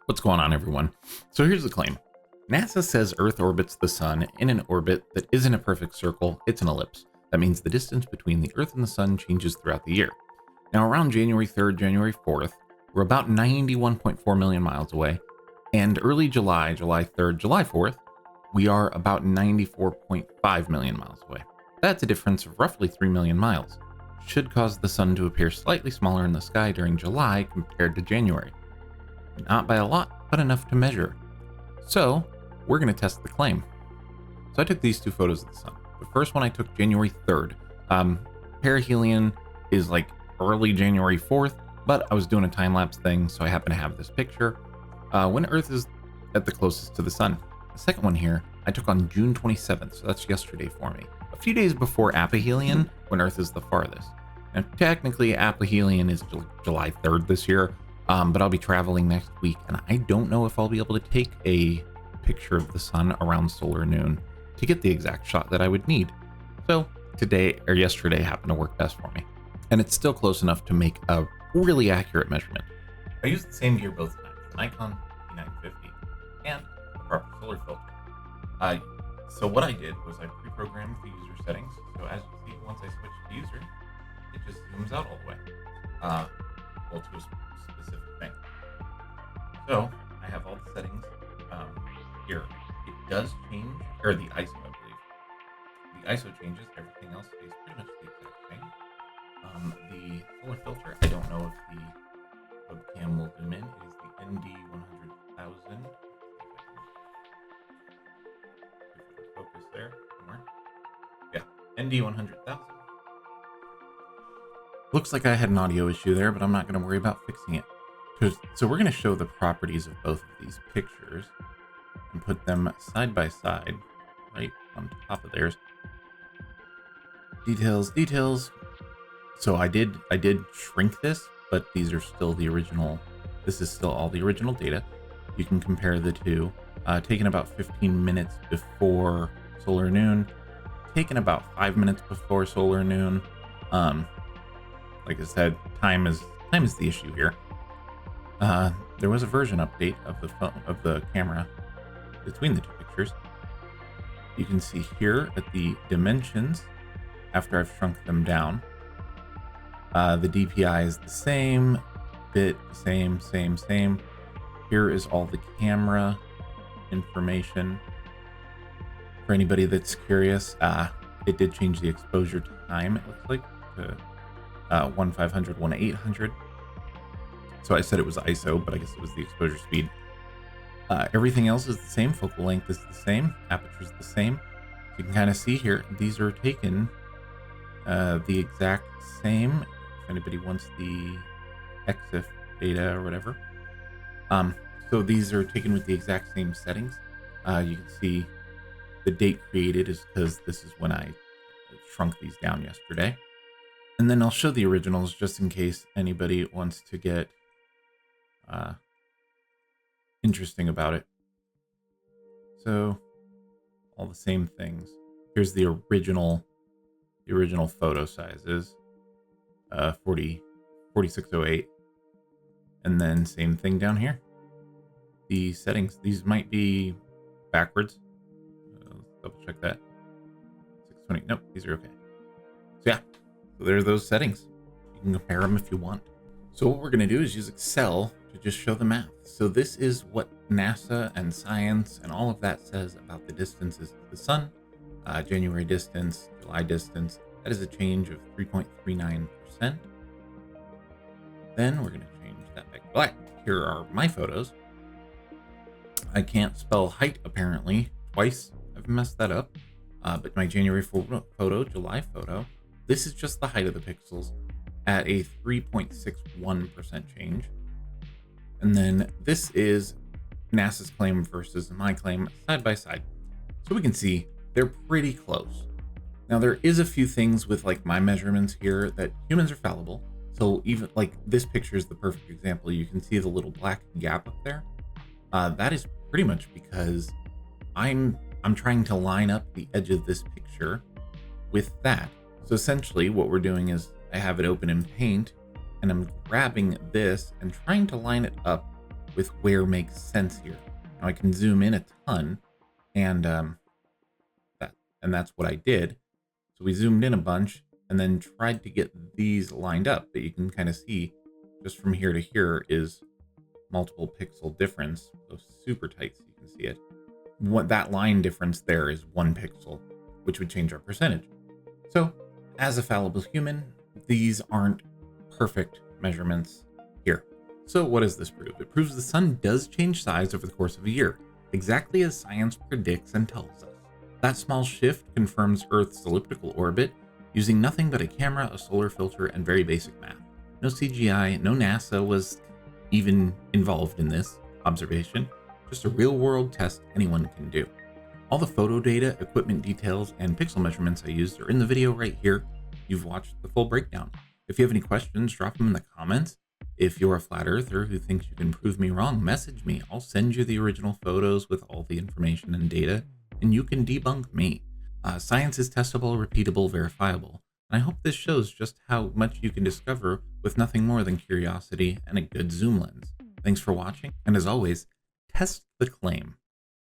What's going on, everyone? So here's the claim. NASA says Earth orbits the sun in an orbit that isn't a perfect circle, it's an ellipse. That means the distance between the Earth and the sun changes throughout the year. Now around January 3rd, January 4th, we're about 91.4 million miles away, and early July, July 3rd, July 4th, we are about 94.5 million miles away. That's a difference of roughly 3 million miles. Should cause the sun to appear slightly smaller in the sky during July compared to January. Not by a lot, but enough to measure. So, we're going to test the claim. So I took these two photos of the sun. The first one I took January 3rd. Perihelion is like early January 4th, but I was doing a time-lapse thing, so I happen to have this picture when Earth is at the closest to the sun. The second one here, I took on June 27th, so that's yesterday for me. A few days before aphelion, when Earth is the farthest. Now, technically, aphelion is July 3rd this year, but I'll be traveling next week, and I don't know if I'll be able to take a picture of the sun around solar noon to get the exact shot that I would need. So today or yesterday happened to work best for me, and it's still close enough to make a really accurate measurement. I used the same gear both times, the Nikon P950 and the proper solar filter. So what I did was I pre-programmed the user settings. So as you see, once I switch to user, it just zooms out all the way, well, to a specific thing. So I have all the settings here. It does change, or the ISO, I believe. The ISO changes, everything else stays pretty much the exact same. The solar filter, I don't know if the webcam will zoom in. It is the ND100,000. Focus there somewhere. Yeah, ND100,000. Looks like I had an audio issue there, but I'm not going to worry about fixing it. So we're going to show the properties of both of these pictures and put them side by side, right on top of theirs. Details. So I did shrink this, but these are still the original. This is still all the original data. You can compare the two. Taken about 15 minutes before solar noon. Taken about 5 minutes before solar noon. Like I said, time is the issue here. There was a version update of the camera between the two pictures. You can see here at the dimensions after I've shrunk them down. The DPI is the same, bit same. Here is all the camera information. For anybody that's curious, it did change the exposure time, it looks like, to 1/500, 1/800. So I said it was ISO, but I guess it was the exposure speed. Everything else is the same. Focal length is the same. Aperture is the same. So you can kind of see here, these are taken the exact same. If anybody wants the EXIF data or whatever. So these are taken with the exact same settings. You can see the date created is because this is when I shrunk these down yesterday. And then I'll show the originals just in case anybody wants to get interesting about it. So all the same things. Here's the original photo sizes, 4608, and then same thing down here. The settings, these might be backwards. Let's double check that. 620. Nope, these are okay. So yeah, so there are those settings. You can compare them if you want. So what we're going to do is use Excel to just show the math. So this is what NASA and science and all of that says about the distances to the sun. January distance, July distance. That is a change of 3.39%. Then we're going to change that back to black. Here are my photos. I can't spell height apparently twice. I've messed that up. But my January photo, July photo, this is just the height of the pixels at a 3.61% change. And then this is NASA's claim versus my claim side by side. So we can see they're pretty close. Now there is a few things with like my measurements here that humans are fallible. So even like this picture is the perfect example. You can see the little black gap up there. That is pretty much because I'm trying to line up the edge of this picture with that. So essentially what we're doing is I have it open in Paint and I'm grabbing this and trying to line it up with where makes sense here. Now I can zoom in a ton, and that's what I did. So we zoomed in a bunch and then tried to get these lined up, but you can kind of see just from here to here is multiple pixel difference. So super tight so you can see it. What that line difference there is 1 pixel, which would change our percentage. So as a fallible human, these aren't perfect measurements here. So what does this prove? It proves the sun does change size over the course of a year, exactly as science predicts and tells us. That small shift confirms Earth's elliptical orbit using nothing but a camera, a solar filter, and very basic math. No CGI, no NASA was even involved in this observation, just a real-world test anyone can do. All the photo data, equipment details, and pixel measurements I used are in the video right here. You've watched the full breakdown. If you have any questions, drop them in the comments. If you're a flat earther who thinks you can prove me wrong, message me. I'll send you the original photos with all the information and data, and you can debunk me. Science is testable, repeatable, verifiable. And I hope this shows just how much you can discover with nothing more than curiosity and a good zoom lens. Thanks for watching, and as always, test the claim.